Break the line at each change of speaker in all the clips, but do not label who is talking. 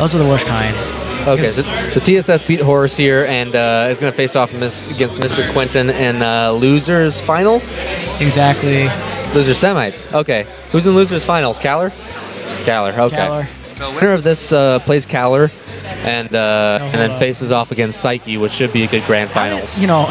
Those are the worst kind.
Okay, so TSS beat Horus here, and is going to face off against Mr. Quentin in losers finals.
Exactly.
Losers semis. Okay, who's in losers finals? Kaller. Kaller. Okay.
Kaller.
So winner of this plays Kaller, and then faces off against Psyche, which should be a good grand finals.
You know,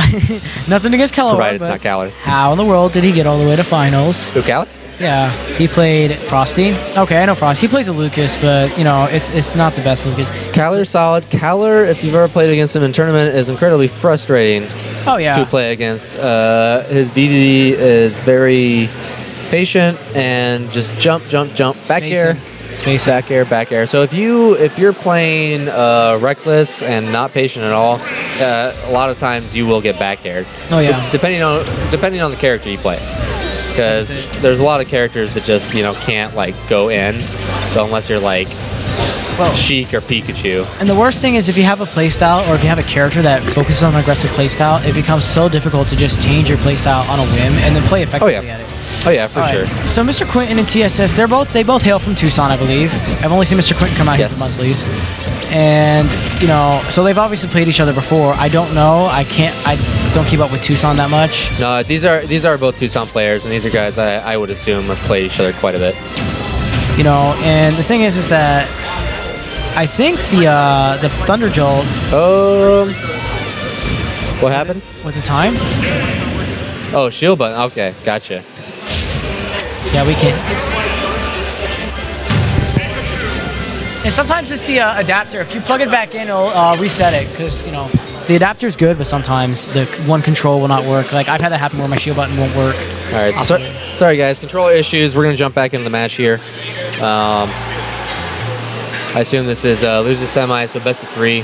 nothing against Kaller.
Provided it's not Kaller.
How in the world did he get all the way to finals?
Who, Kaller?
Yeah, he played Frosty. Okay, I know Frosty. He plays a Lucas, but you know, it's not the best Lucas.
Kaller's solid. Kaller, if you've ever played against him in tournament, is incredibly frustrating.
Oh yeah.
To play against. His DDD is very patient and just jump, back air,
space,
back air. So if you're playing reckless and not patient at all, a lot of times you will get back aired.
Oh yeah.
Depending on the character you play. Because there's a lot of characters that just, you know, can't, like, go in. So unless you're, like, Sheik or Pikachu.
And the worst thing is if you have a playstyle or if you have a character that focuses on aggressive playstyle, it becomes so difficult to just change your playstyle on a whim and then play effectively at it.
Oh yeah, for sure.
So Mr. Quentin and TSS, they both hail from Tucson, I believe. I've only seen Mr. Quentin come out here for monthlies. And, you know, so they've obviously played each other before. I don't know. I don't keep up with Tucson that much.
No, these are both Tucson players, and these are guys I would assume have played each other quite a bit.
You know, and the thing is that I think the Thunder Jolt.
What happened?
Was it time?
Oh, shield button. Okay, gotcha.
Yeah, we can. And sometimes it's the adapter. If you plug it back in, it'll reset it because, you know, the adapter's good, but sometimes the one control will not work. Like, I've had that happen where my shield button won't work.
All right, sorry guys, controller issues. We're going to jump back into the match here. I assume this is losers semi, so best of 3.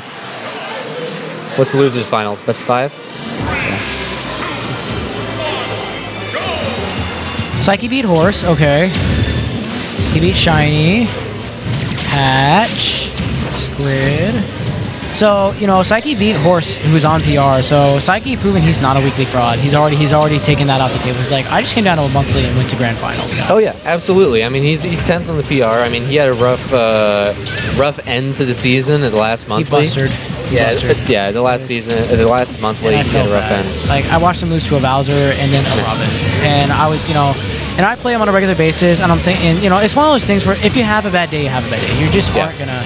What's the losers finals? Best of 5?
Psyche beat Horse, okay. He beat Shiny, Hatch, Squid. So, you know, Psyche beat Horse, who's on PR. So Psyche proven he's not a weekly fraud. He's already taken that off the table. He's like, I just came down to a monthly and went to grand finals, guys.
Oh yeah, absolutely. I mean, he's 10th on the PR. I mean, he had a rough end to the season at the last monthly.
He busted.
Yeah, the last season, the last monthly, he had a rough end.
Like, I watched him lose to a Bowser and then a Robin, and I was, you know, and I play him on a regular basis, and I'm thinking, you know, it's one of those things where if you have a bad day, you have a bad day. You just aren't gonna.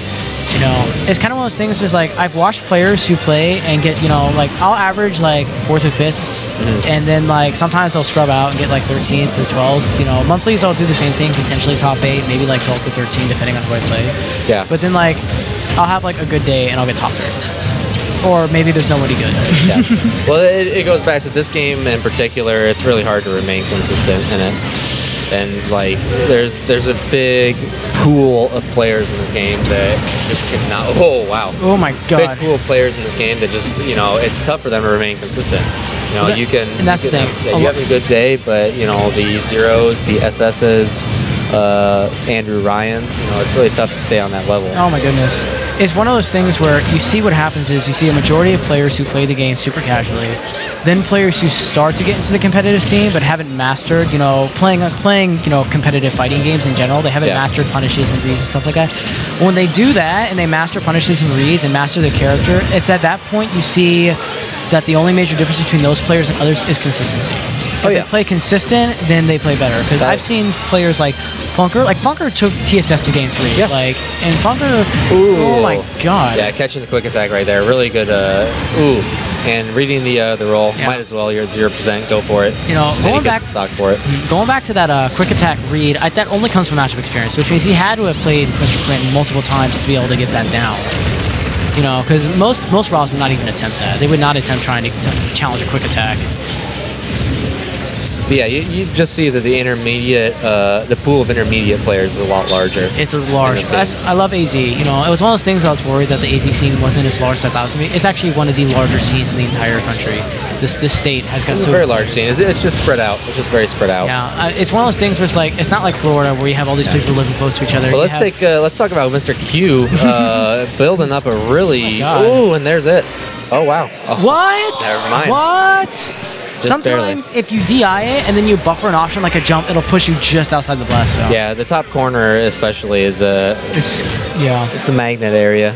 You know, it's kind of one of those things. Just like I've watched players who play and get, you know, like I'll average like 4th or 5th, and then like sometimes I'll scrub out and get like 13th or 12th. You know, monthlies I'll do the same thing, potentially top 8, maybe like 12th or 13, depending on who I play.
Yeah.
But then like I'll have like a good day and I'll get top 3, or maybe there's nobody good.
Yeah. Well, it goes back to this game in particular. It's really hard to remain consistent in it. And like, there's a big pool of players in this game that just cannot. Oh wow!
Oh my god!
Big pool of players in this game that just, you know, it's tough for them to remain consistent. You know, you can.
And that's the thing.
You have a good day, but you know the zeros, the SSs, Andrew Ryans. You know, it's really tough to stay on that level.
Oh my goodness! It's one of those things where you see what happens is you see a majority of players who play the game super casually, then players who start to get into the competitive scene but haven't mastered, you know, playing you know, competitive fighting games in general. They haven't mastered punishes and reads and stuff like that. When they do that and they master punishes and reads and master their character, it's at that point you see that the only major difference between those players and others is consistency. If they play consistent, then they play better. Because I've seen players like Funker. Like, Funker took TSS to game 3. Yeah. Like, and Funker, oh my god.
Yeah, catching the quick attack right there. Really good, and reading the roll. Might as well, you're at 0%, go for it.
You know, going back,
stock for it.
Going back to that quick attack read, that only comes from matchup experience, which means he had to have played Mr. Quentin multiple times to be able to get that down. You know, because most Robs would not even attempt that. They would not attempt trying to challenge a quick attack.
But yeah, you just see that the intermediate, the pool of intermediate players is a lot larger. It's
large. I love AZ. You know, it was one of those things where I was worried that the AZ scene wasn't as large as I thought it was going to be. It's actually one of the larger scenes in the entire country. This state has got
a very large scene. It's just spread out. It's just very spread out.
Yeah, it's one of those things where it's like, it's not like Florida where you have all these people living close to each other.
Well, let's talk about Mr. Q building up a really. Ooh, and there's it. Oh wow. Oh,
what?
Never mind.
What? Sometimes
barely.
if you DI it and then you buffer an option like a jump, it'll push you just outside the blast zone.
Yeah, the top corner especially is it's the magnet area.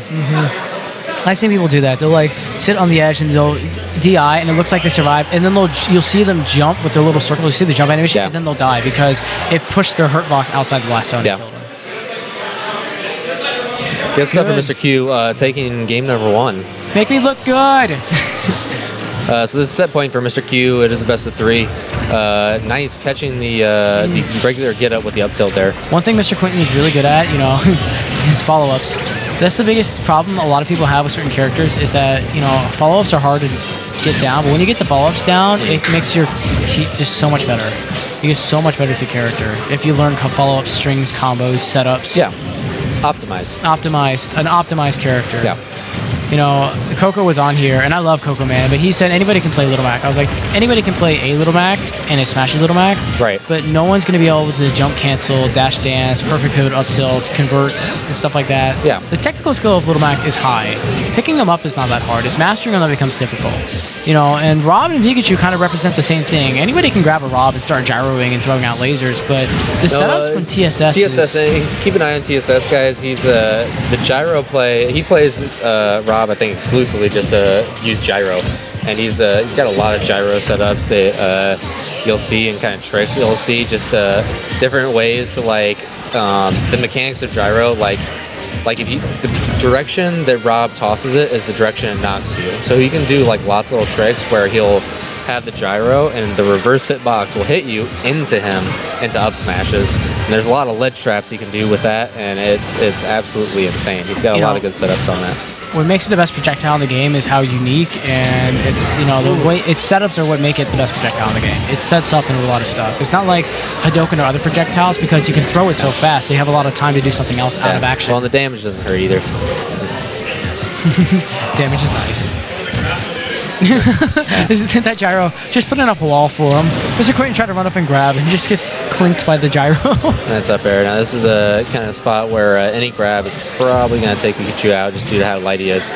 I've seen people do that. They'll like sit on the edge and they'll DI and it looks like they survived, and then you'll see them jump with their little circle. You see the jump animation, and then they'll die because it pushed their hurt box outside the blast zone and killed them.
Good stuff for Mr. Q, taking game number 1.
Make me look good.
So this is set point for Mr. Q. It is a best of 3. Nice catching the regular get up with the up tilt there.
One thing Mr. Quentin is really good at, you know, his follow-ups. That's the biggest problem a lot of people have with certain characters is that, you know, follow-ups are hard to get down, but when you get the follow-ups down, it makes your team just so much better. You get so much better with your character if you learn follow-up strings, combos, setups.
Yeah. Optimized.
An optimized character.
Yeah.
You know, Coco was on here, and I love Coco Man, but he said anybody can play Little Mac. I was like, anybody can play a Little Mac, and it smashes Little Mac.
Right.
But no one's going to be able to jump cancel, dash dance, perfect code up tilts, converts, and stuff like that.
Yeah.
The technical skill of Little Mac is high. Picking them up is not that hard. It's mastering them that becomes difficult. You know, and Rob and Pikachu kind of represent the same thing. Anybody can grab a Rob and start gyroing and throwing out lasers, but the setups from TSS
keep an eye on TSS, guys. He's the gyro play. He plays Rob, I think, exclusively just to use gyro, and he's got a lot of gyro setups that you'll see, and kind of tricks you'll see, just different ways to like the mechanics of gyro, like if you, the direction that Rob tosses it is the direction it knocks you. So he can do like lots of little tricks where he'll have the gyro and the reverse hitbox will hit you into him into up smashes. And there's a lot of ledge traps he can do with that, and it's absolutely insane. He's got a lot of good setups on that.
What makes it the best projectile in the game is how unique, and it's, you know, the way its setups are what make it the best projectile in the game. It sets up into a lot of stuff. It's not like Hadouken or other projectiles because you can throw it so fast, so you have a lot of time to do something else out of action.
Well, and the damage doesn't hurt either.
Damage is nice. Isn't that gyro just putting up a wall for him? Mr. Quentin tried to run up and grab and just gets clinked by the gyro.
Nice up air. Now this is a kind of spot where any grab is probably going to take Pikachu out just due to how light he is.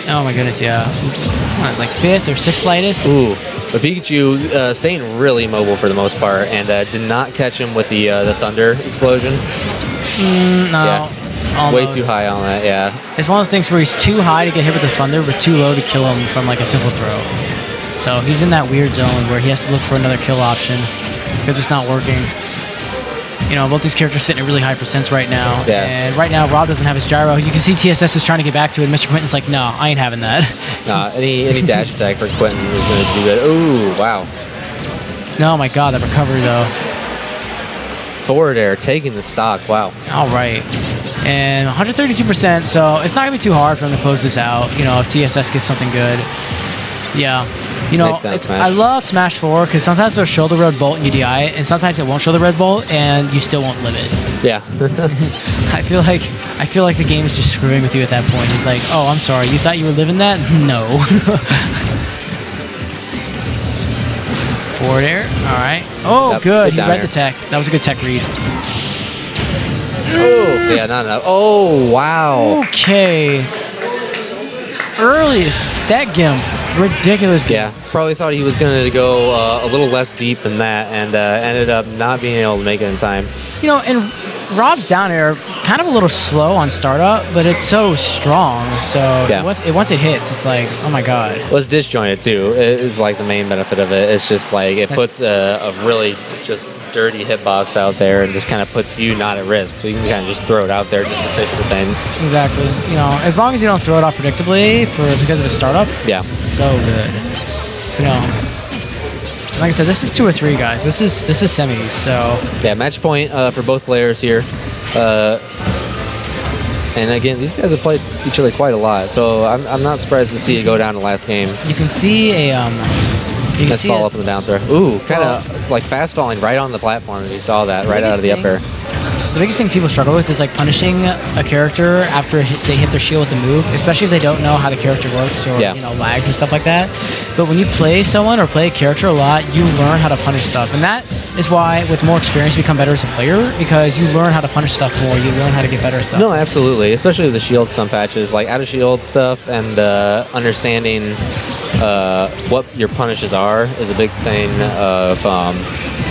Oh my goodness, yeah. What, like 5th or 6th lightest?
Ooh. But Pikachu staying really mobile for the most part, and did not catch him with the Thunder explosion.
No.
Yeah. Way too high on that, yeah.
It's one of those things where he's too high to get hit with the Thunder, but too low to kill him from like a simple throw. So he's in that weird zone where he has to look for another kill option because it's not working. You know, both these characters sitting at really high percents right now.
Yeah.
And right now, Rob doesn't have his gyro. You can see TSS is trying to get back to it, and Mr. Quentin's like, no, I ain't having that.
Nah, any dash attack for Quentin is going to do good. Ooh, wow.
Oh my god, that recovery though.
Forward air, taking the stock, wow.
All right. And 132%, so it's not going to be too hard for him to close this out, you know, if TSS gets something good. Yeah. You know,
Nice
I love Smash 4 because sometimes it'll show the red bolt and you DI it, and sometimes it won't show the red bolt and you still won't live it.
Yeah.
I feel like the game is just screwing with you at that point. It's like, oh, I'm sorry, you thought you were living that? No. Forward air. All right. Oh,
Yep,
good. He
down
read
air.
the tech. That was a good tech read.
Oh, yeah, not enough. Oh, wow.
Okay. Earliest. That gimp. Ridiculous gimp.
Yeah, probably thought he was going to go a little less deep than that, and ended up not being able to make it in time.
You know, and Rob's down air, kind of a little slow on startup, but it's so strong. So
yeah.
once it hits, it's like, oh my god.
Well, it's disjointed too. It is like the main benefit of it. It's just like it puts a really just dirty hitbox out there and just kind of puts you not at risk. So you can kind of just throw it out there just to fish for things.
Exactly. You know, as long as you don't throw it off predictably because of the startup.
Yeah.
So good. You know. Like I said, this is 2 or 3, guys. This is semis, so...
Yeah, match point for both players here. And again, these guys have played each other quite a lot, so I'm not surprised to see it go down to last game.
You can see a...
Nice fall up in the down throw. Ooh, kind of like fast falling right on the platform. You saw that right out of the up air.
the biggest thing people struggle with is like punishing a character after they hit their shield with the move, especially if they don't know how the character works or you know, lags and stuff like that. But when you play someone or play a character a lot, you learn how to punish stuff, and that is why with more experience you become better as a player, because you learn how to punish stuff more, you learn how to get better at stuff.
No, absolutely, especially with the shield stun patches, like out of shield stuff, and understanding what your punishes are is a big thing of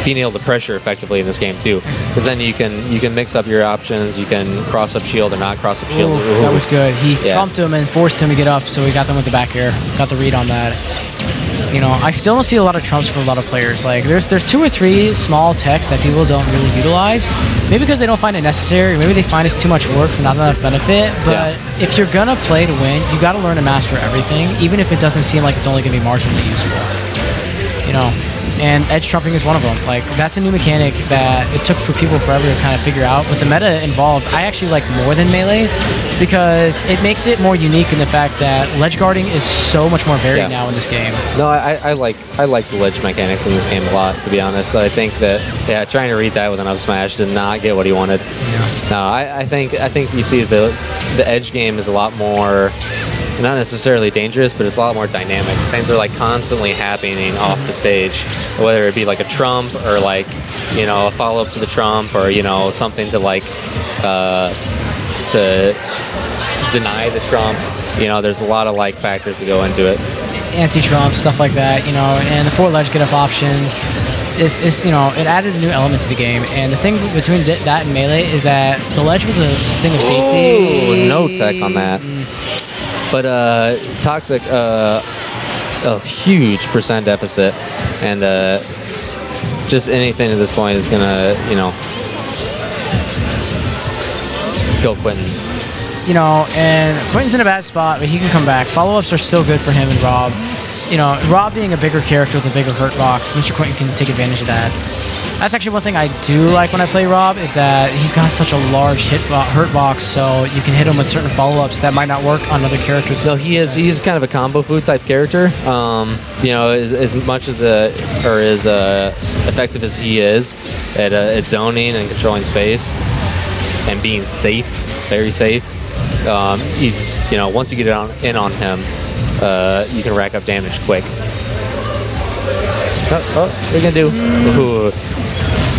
being able to pressure effectively in this game too, because then you can mix up your options. You can cross up shield or not cross up shield.
Ooh, that was good. He trumped him and forced him to get up, so we got them with the back air. Got the read on that. You know, I still don't see a lot of trumps for a lot of players. Like, there's 2 or 3 small techs that people don't really utilize. Maybe because they don't find it necessary, or maybe they find it's too much work for not enough benefit. But if you're gonna play to win, you got to learn to master everything, even if it doesn't seem like it's only gonna be marginally useful. You know. And edge trumping is one of them. Like, that's a new mechanic that it took for people forever to kind of figure out. With the meta involved, I actually like more than melee, because it makes it more unique in the fact that ledge guarding is so much more varied now in this game.
No, I like the ledge mechanics in this game a lot, to be honest. I think that trying to read that with an up smash did not get what he wanted. Yeah. No, I think you see the edge game is a lot more, not necessarily dangerous, but it's a lot more dynamic. Things are like constantly happening off the stage, whether it be like a trump or like, you know, a follow-up to the trump, or, you know, something to like to deny the trump. You know, there's a lot of like factors that go into it.
Anti-trump, stuff like that, you know, and the 4 ledge get up options. Is, you know, it added a new element to the game, and the thing between that and melee is that the ledge was a thing of safety.
Ooh, no tech on that. But Toxic, a huge percent deficit, and just anything at this point is gonna, you know, kill Quentin.
You know, and Quentin's in a bad spot, but he can come back. Follow-ups are still good for him and Rob. You know, Rob being a bigger character with a bigger hurt box, Mr. Quentin can take advantage of that. That's actually one thing I do like when I play Rob, is that he's got such a large hurt box, so you can hit him with certain follow-ups that might not work on other characters.
No, he's kind of a combo food type character. You know, as much as as effective as he is at zoning and controlling space and being safe, very safe. He's, you know, once you get in on him, you can rack up damage quick. What are you gonna do? Ooh.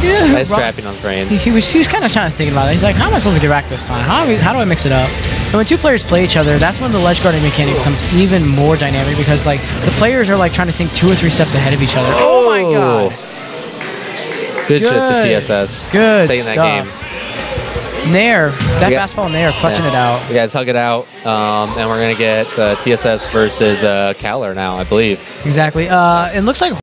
Yeah,
nice trapping on brains.
He was kind of trying to think about it. He's like, how am I supposed to get back this time? How do I mix it up? And when 2 players play each other, that's when the ledge guarding mechanic becomes even more dynamic, because like the players are like trying to think 2 or 3 steps ahead of each other. Oh my god!
Good shit to TSS.
Good
taking
stuff.
that game.
Nair, that fastball Nair, clutching it out.
You guys hug it out, and we're gonna get TSS versus Kaller now, I believe.
Exactly. It looks like